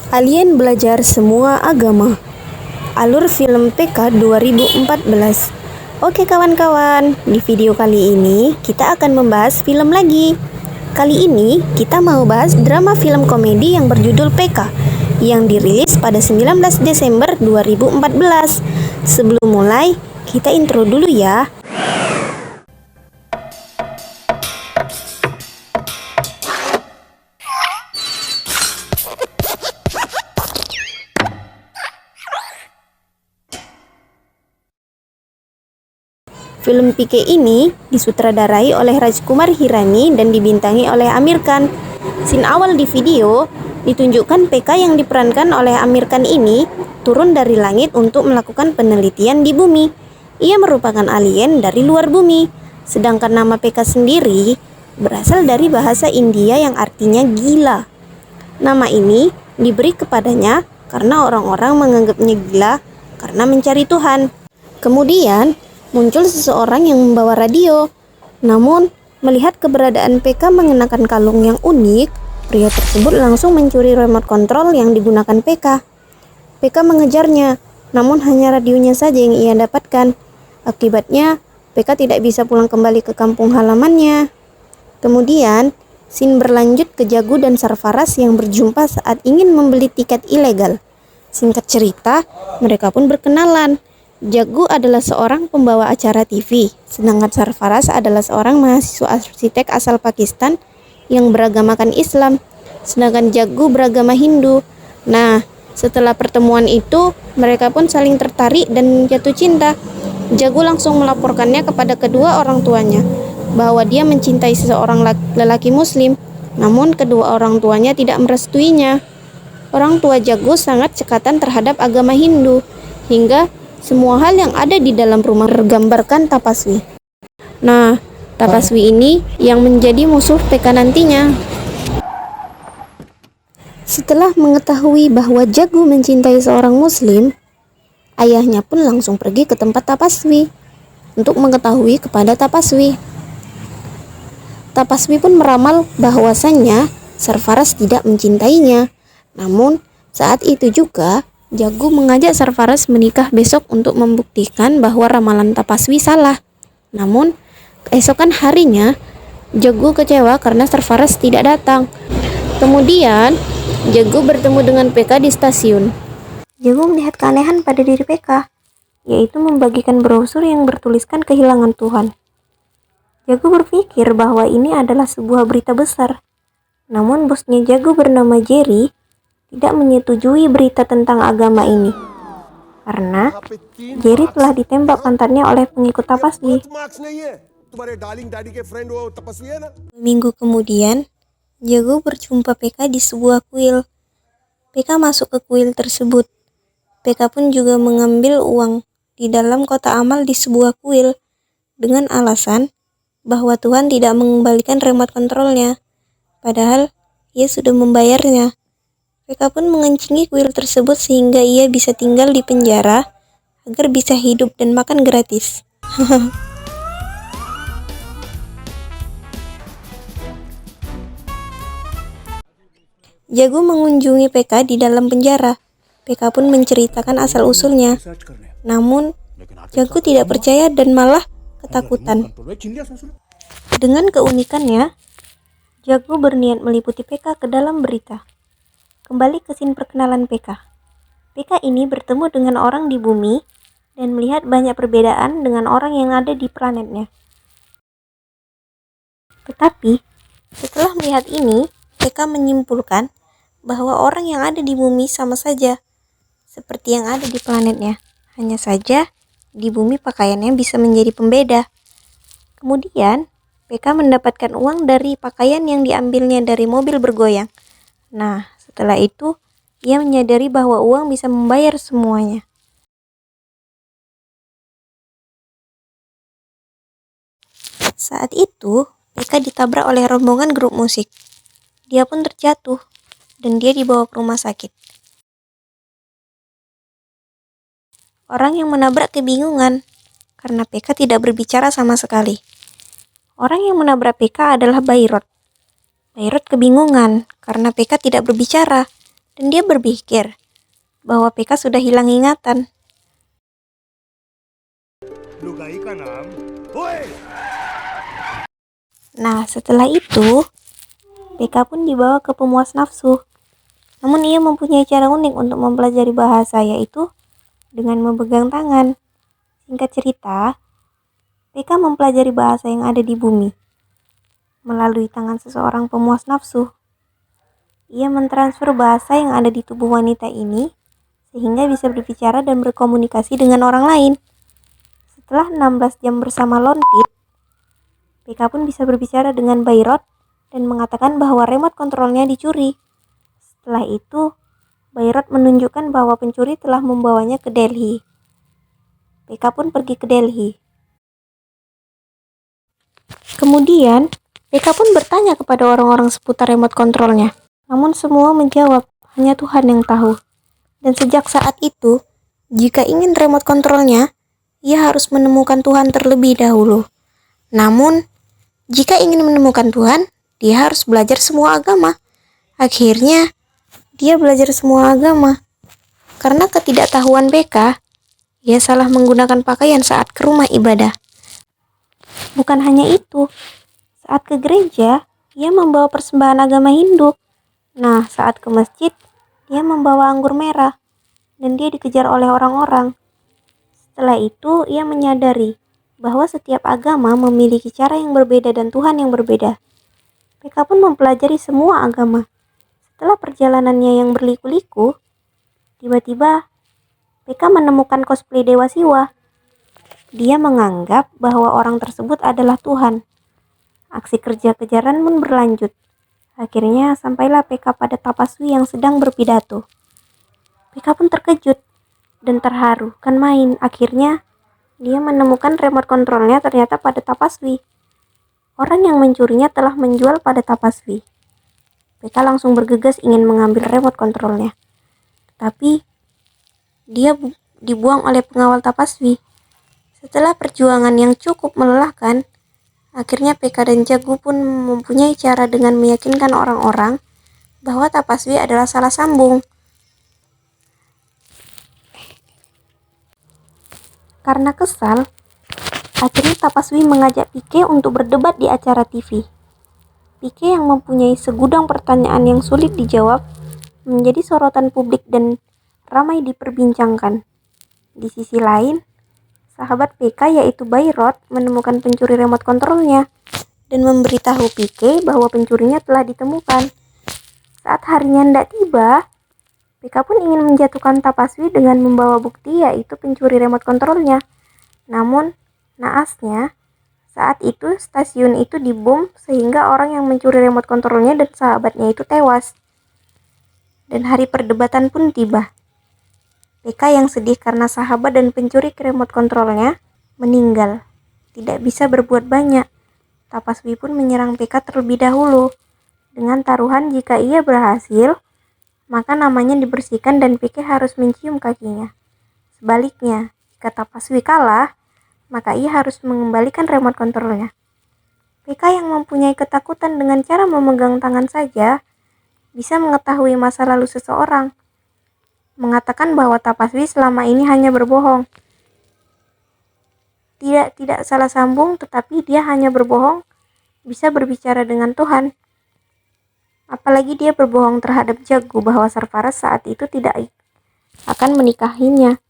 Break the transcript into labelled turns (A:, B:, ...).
A: Alien belajar semua agama. Alur film PK 2014. Oke kawan-kawan, di video kali ini kita akan membahas film lagi. Kali ini kita mau bahas drama film komedi yang berjudul PK yang dirilis pada 19 Desember 2014. Sebelum mulai, kita intro dulu ya. Film PK ini disutradarai oleh Rajkumar Hirani dan dibintangi oleh Aamir Khan. Scene awal di video ditunjukkan PK yang diperankan oleh Aamir Khan ini turun dari langit untuk melakukan penelitian di bumi. Ia merupakan alien dari luar bumi. Sedangkan nama PK sendiri berasal dari bahasa India yang artinya gila. Nama ini diberi kepadanya karena orang-orang menganggapnya gila karena mencari Tuhan. Kemudian muncul seseorang yang membawa radio. Namun, melihat keberadaan PK mengenakan kalung yang unik, pria tersebut langsung mencuri remote control yang digunakan PK. PK mengejarnya, namun hanya radionya saja yang ia dapatkan. Akibatnya, PK tidak bisa pulang kembali ke kampung halamannya. Kemudian, scene berlanjut ke Jagu dan Sarfaraz yang berjumpa saat ingin membeli tiket ilegal. Singkat cerita, mereka pun berkenalan. Jagu adalah seorang pembawa acara TV, sedangkan Sarfaraz adalah seorang mahasiswa arsitek asal Pakistan yang beragamakan Islam, sedangkan Jagu beragama Hindu. Nah, setelah pertemuan itu, mereka pun saling tertarik dan jatuh cinta. Jagu langsung melaporkannya kepada kedua orang tuanya bahwa dia mencintai seseorang lelaki Muslim, namun kedua orang tuanya tidak merestuinya. Orang tua Jagu sangat cekatan terhadap agama Hindu, hingga semua hal yang ada di dalam rumah tergambarkan Tapaswi. Nah, Tapaswi ini yang menjadi musuh PK nantinya. Setelah mengetahui bahwa Jagu mencintai seorang Muslim, ayahnya pun langsung pergi ke tempat Tapaswi untuk mengetahui kepada Tapaswi. Tapaswi pun meramal bahwasannya Sarfaraz tidak mencintainya. Namun, saat itu juga Jagu mengajak Sarfaraz menikah besok untuk membuktikan bahwa ramalan Tapaswi salah. Namun, keesokan harinya, Jagu kecewa karena Sarfaraz tidak datang. Kemudian, Jagu bertemu dengan PK di stasiun. Jagu melihat keanehan pada diri PK, yaitu membagikan brosur yang bertuliskan kehilangan Tuhan. Jagu berpikir bahwa ini adalah sebuah berita besar. Namun, bosnya Jagu bernama Jerry tidak menyetujui berita tentang agama ini karena Jerry telah ditembak pantatnya oleh pengikut Tapaswi. Minggu kemudian, Jagu berjumpa PK di sebuah kuil. PK masuk ke kuil tersebut. PK pun juga mengambil uang di dalam kotak amal di sebuah kuil dengan alasan bahwa Tuhan tidak mengembalikan remote kontrolnya, padahal ia sudah membayarnya. PK pun mengencingi kuil tersebut sehingga ia bisa tinggal di penjara agar bisa hidup dan makan gratis. Jagu mengunjungi PK di dalam penjara. PK pun menceritakan asal-usulnya. Namun, Jagu tidak percaya dan malah ketakutan. Dengan keunikannya, Jagu berniat meliputi PK ke dalam berita. Kembali ke scene perkenalan PK. PK ini bertemu dengan orang di bumi dan melihat banyak perbedaan dengan orang yang ada di planetnya. Tetapi, setelah melihat ini, PK menyimpulkan bahwa orang yang ada di bumi sama saja seperti yang ada di planetnya. Hanya saja, di bumi pakaiannya bisa menjadi pembeda. Kemudian, PK mendapatkan uang dari pakaian yang diambilnya dari mobil bergoyang. Nah, setelah itu, ia menyadari bahwa uang bisa membayar semuanya. Saat itu, PK ditabrak oleh rombongan grup musik. Dia pun terjatuh, dan dia dibawa ke rumah sakit. Orang yang menabrak kebingungan, karena PK tidak berbicara sama sekali. Orang yang menabrak PK adalah Bayrot. Bayrot kebingungan, karena PK tidak berbicara, dan dia berpikir bahwa PK sudah hilang ingatan. Nah, setelah itu, PK pun dibawa ke pemuas nafsu. Namun ia mempunyai cara unik untuk mempelajari bahasa, yaitu dengan memegang tangan. Singkat cerita, PK mempelajari bahasa yang ada di bumi melalui tangan seseorang pemuas nafsu. Ia mentransfer bahasa yang ada di tubuh wanita ini sehingga bisa berbicara dan berkomunikasi dengan orang lain. Setelah 16 jam bersama Lontit, PK pun bisa berbicara dengan Bayrot dan mengatakan bahwa remote kontrolnya dicuri. Setelah itu, Bayrot menunjukkan bahwa pencuri telah membawanya ke Delhi. PK pun pergi ke Delhi. Kemudian, PK pun bertanya kepada orang-orang seputar remote kontrolnya. Namun semua menjawab, hanya Tuhan yang tahu. Dan sejak saat itu, jika ingin remote kontrolnya, ia harus menemukan Tuhan terlebih dahulu. Namun, jika ingin menemukan Tuhan, dia harus belajar semua agama. Akhirnya, dia belajar semua agama. Karena ketidaktahuan PK, ia salah menggunakan pakaian saat ke rumah ibadah. Bukan hanya itu, saat ke gereja, ia membawa persembahan agama Hindu. Nah, saat ke masjid, dia membawa anggur merah, dan dia dikejar oleh orang-orang. Setelah itu, ia menyadari bahwa setiap agama memiliki cara yang berbeda dan Tuhan yang berbeda. PK pun mempelajari semua agama. Setelah perjalanannya yang berliku-liku, tiba-tiba PK menemukan cosplay Dewa Siwa. Dia menganggap bahwa orang tersebut adalah Tuhan. Aksi kerja-kejaran pun berlanjut. Akhirnya sampailah PK pada Tapaswi yang sedang berpidato. PK pun terkejut dan terharu, kan main. Akhirnya dia menemukan remote kontrolnya ternyata pada Tapaswi. Orang yang mencurinya telah menjual pada Tapaswi. PK langsung bergegas ingin mengambil remote kontrolnya. Tapi dia dibuang oleh pengawal Tapaswi. Setelah perjuangan yang cukup melelahkan, akhirnya PK dan Jagu pun mempunyai cara dengan meyakinkan orang-orang bahwa Tapaswi adalah salah sambung. Karena kesal, akhirnya Tapaswi mengajak Pike untuk berdebat di acara TV. Pike yang mempunyai segudang pertanyaan yang sulit dijawab menjadi sorotan publik dan ramai diperbincangkan. Di sisi lain, sahabat PK yaitu Bayrot menemukan pencuri remote kontrolnya dan memberitahu Pike bahwa pencurinya telah ditemukan. Saat harinya hendak tiba, PK pun ingin menjatuhkan Tapaswi dengan membawa bukti yaitu pencuri remote kontrolnya. Namun, naasnya, saat itu stasiun itu dibom sehingga orang yang mencuri remote kontrolnya dan sahabatnya itu tewas. Dan hari perdebatan pun tiba. PK yang sedih karena sahabat dan pencuri remote kontrolnya meninggal. Tidak bisa berbuat banyak. Tapaswi pun menyerang PK terlebih dahulu. Dengan taruhan jika ia berhasil, maka namanya dibersihkan dan PK harus mencium kakinya. Sebaliknya, jika Tapaswi kalah, maka ia harus mengembalikan remote kontrolnya. PK yang mempunyai ketakutan dengan cara memegang tangan saja bisa mengetahui masa lalu seseorang. Mengatakan bahwa Tapaswi selama ini hanya berbohong. Tidak salah sambung, tetapi dia hanya berbohong, bisa berbicara dengan Tuhan. Apalagi dia berbohong terhadap Jagu bahwa Sarfaraz saat itu tidak akan menikahinya.